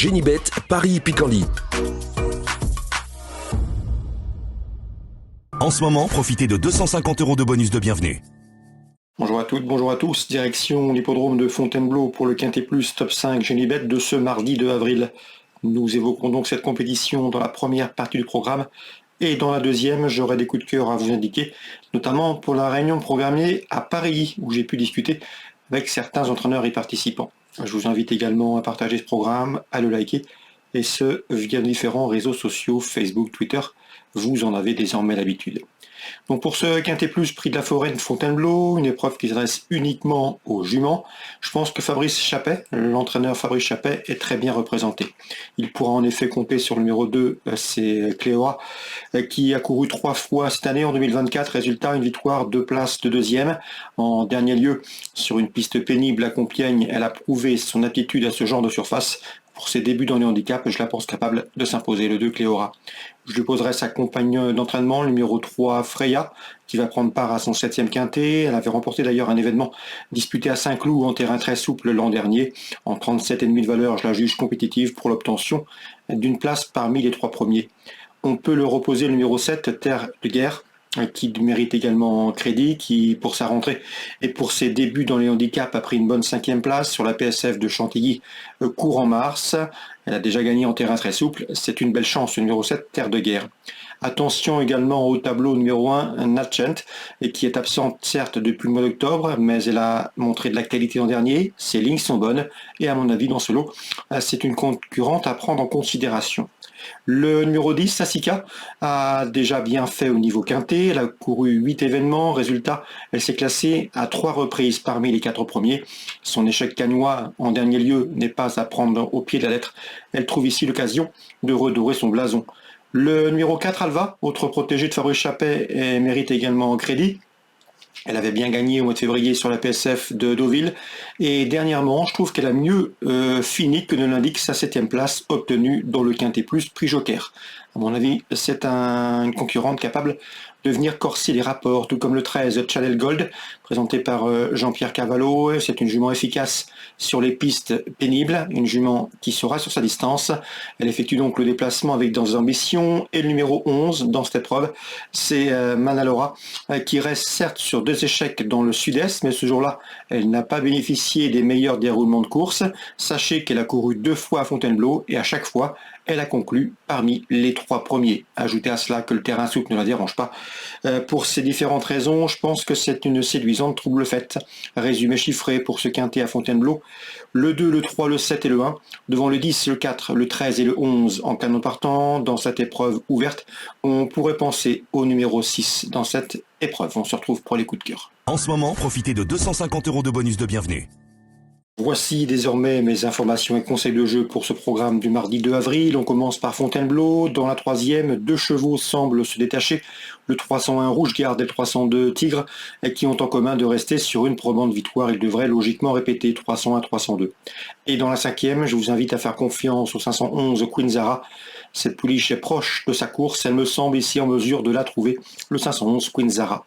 Génibet, Paris-Picardie. En ce moment, profitez de 250 € de bonus de bienvenue. Bonjour à toutes, bonjour à tous. Direction l'hippodrome de Fontainebleau pour le Quintet Plus Top 5 Génibet de ce mardi 2 avril. Nous évoquons donc cette compétition dans la première partie du programme. Et dans la deuxième, j'aurai des coups de cœur à vous indiquer, notamment pour la réunion programmée à Paris, où j'ai pu discuter avec certains entraîneurs y participants. Je vous invite également à partager ce programme, à le liker, et ce, via différents réseaux sociaux, Facebook, Twitter. Vous en avez désormais l'habitude. Donc pour ce Quintet Plus Prix de la Forêt de Fontainebleau, une épreuve qui s'adresse uniquement aux juments, je pense que Fabrice Chappet, l'entraîneur Fabrice Chappet, est très bien représenté. Il pourra en effet compter sur le numéro 2, c'est Cléora, qui a couru 3 fois cette année en 2024. Résultat, une victoire, 2 places de deuxième. En dernier lieu, sur une piste pénible à Compiègne, elle a prouvé son aptitude à ce genre de surface. Pour ses débuts dans les handicaps, je la pense capable de s'imposer, le 2 Cléora. Je lui poserai sa compagne d'entraînement, le numéro 3 Freya, qui va prendre part à son 7e quintet. Elle avait remporté d'ailleurs un événement disputé à Saint-Cloud en terrain très souple l'an dernier. En 37,5 de valeur, je la juge compétitive pour l'obtention d'une place parmi les 3 premiers. On peut le reposer le numéro 7, Terre de Guerre, qui mérite également crédit, qui pour sa rentrée et pour ses débuts dans les handicaps a pris une bonne 5e place sur la PSF de Chantilly court en mars. Elle a déjà gagné en terrain très souple, c'est une belle chance, le numéro 7, Terre de Guerre. Attention également au tableau numéro 1, Natchent, et qui est absente certes depuis le mois d'octobre, mais elle a montré de la qualité l'an dernier, ses lignes sont bonnes, et à mon avis dans ce lot, c'est une concurrente à prendre en considération. Le numéro 10, Sassika, a déjà bien fait au niveau quintet. Elle a couru 8 événements. Résultat, elle s'est classée à 3 reprises parmi les 4 premiers. Son échec cannois en dernier lieu n'est pas à prendre au pied de la lettre. Elle trouve ici l'occasion de redorer son blason. Le numéro 4, Alva, autre protégé de Fabrice Chappet, mérite également crédit. Elle avait bien gagné au mois de février sur la PSF de Deauville. Et dernièrement, je trouve qu'elle a mieux fini que ne l'indique sa 7e place obtenue dans le Quintet Plus Prix Joker. À mon avis, c'est une concurrente capable de venir corser les rapports, tout comme le 13, Channel Gold, présenté par Jean-Pierre Cavallo. C'est une jument efficace sur les pistes pénibles, une jument qui sera sur sa distance. Elle effectue donc le déplacement avec des ambitions. Et le numéro 11 dans cette épreuve, c'est Manalora, qui reste certes sur 2 échecs dans le sud-est, mais ce jour-là, elle n'a pas bénéficié des meilleurs déroulements de course. Sachez qu'elle a couru 2 fois à Fontainebleau et à chaque fois, elle a conclu parmi les 3 premiers. Ajoutez à cela que le terrain souple ne la dérange pas. Pour ces différentes raisons, je pense que c'est une séduisante trouble faite. Résumé chiffré pour ce quintet à Fontainebleau. Le 2, le 3, le 7 et le 1. Devant le 10, le 4, le 13 et le 11 en canon partant. Dans cette épreuve ouverte, on pourrait penser au numéro 6 dans cette épreuve. On se retrouve pour les coups de cœur. En ce moment, profitez de 250 € de bonus de bienvenue. Voici désormais mes informations et conseils de jeu pour ce programme du mardi 2 avril. On commence par Fontainebleau. Dans la 3e, 2 chevaux semblent se détacher. Le 301 Rouge Garde et le 302 Tigre, qui ont en commun de rester sur une probante victoire. Ils devraient logiquement répéter 301-302. Et dans la 5e, je vous invite à faire confiance au 511 Queen Zara. Cette pouliche est proche de sa course. Elle me semble ici en mesure de la trouver. Le 511 Queen Zara.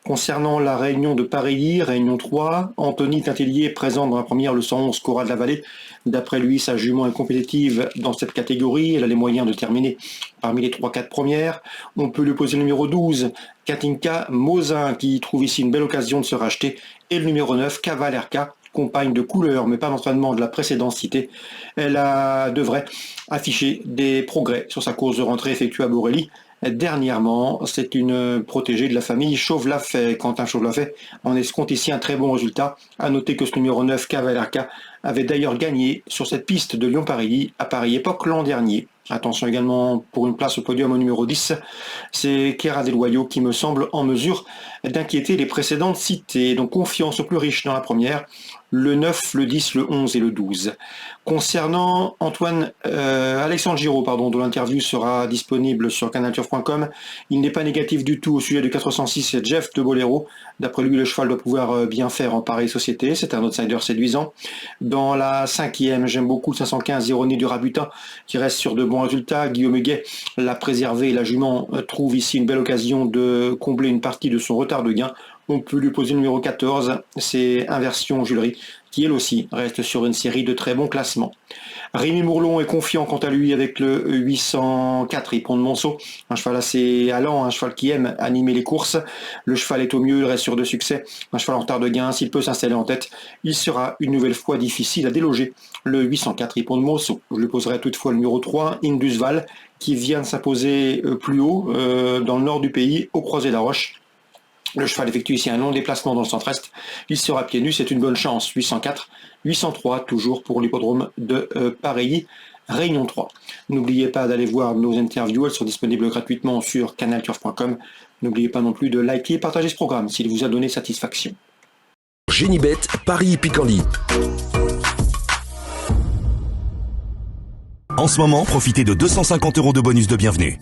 Concernant la réunion de Paris, réunion 3, Anthony Tintellier est présent dans la première, le 111 Cora de la Vallée. D'après lui, sa jument est compétitive dans cette catégorie. Elle a les moyens de terminer parmi les 3-4 premières. On peut lui poser le numéro 12, Katinka Mozin, qui trouve ici une belle occasion de se racheter. Et le numéro 9, Cavalerca, compagne de couleur, mais pas d'entraînement de la précédente citée. Elle devrait afficher des progrès sur sa course de rentrée effectuée à Borelli. Dernièrement, c'est une protégée de la famille Chauvelafay. Quentin Chauvelafay en escompte ici un très bon résultat. A noter que ce numéro 9, Cavalerca, avait d'ailleurs gagné sur cette piste de Lyon-Paris à Paris Époque l'an dernier. Attention également pour une place au podium au numéro 10, c'est Chiara Del Loyo qui me semble en mesure d'inquiéter les précédentes citées. Donc confiance au plus riche dans la première, le 9, le 10, le 11 et le 12. Concernant Alexandre Giraud, dont l'interview sera disponible sur canalturf.com, il n'est pas négatif du tout au sujet du 406 Jeff de Bolero. D'après lui, le cheval doit pouvoir bien faire en pareille société. C'est un outsider séduisant. Dans la 5e, j'aime beaucoup le 515 Ironie du Rabutin qui reste sur de bons résultats. Guillaume Huguet l'a préservé et la jument trouve ici une belle occasion de combler une partie de son retard de gain. On peut lui poser le numéro 14, c'est Inversion Julery, qui elle aussi reste sur une série de très bons classements. Rémi Mourlon est confiant quant à lui avec le 804 Hippon de Monceau, un cheval assez allant, un cheval qui aime animer les courses. Le cheval est au mieux, il reste sûr de succès. Un cheval en retard de gain, s'il peut s'installer en tête, il sera une nouvelle fois difficile à déloger. Le 804 Hippon de Monceau. Je lui poserai toutefois le numéro 3, Indusval, qui vient de s'imposer plus haut dans le nord du pays, au Croisé de la Roche. Le cheval effectue ici un long déplacement dans le centre-est. Il sera pieds nus, c'est une bonne chance. 804, 803, toujours pour l'hippodrome de Paris, Réunion 3. N'oubliez pas d'aller voir nos interviews, elles sont disponibles gratuitement sur canalturf.com. N'oubliez pas non plus de liker et partager ce programme s'il vous a donné satisfaction. Génibet, Paris Picardie. En ce moment, profitez de 250 € de bonus de bienvenue.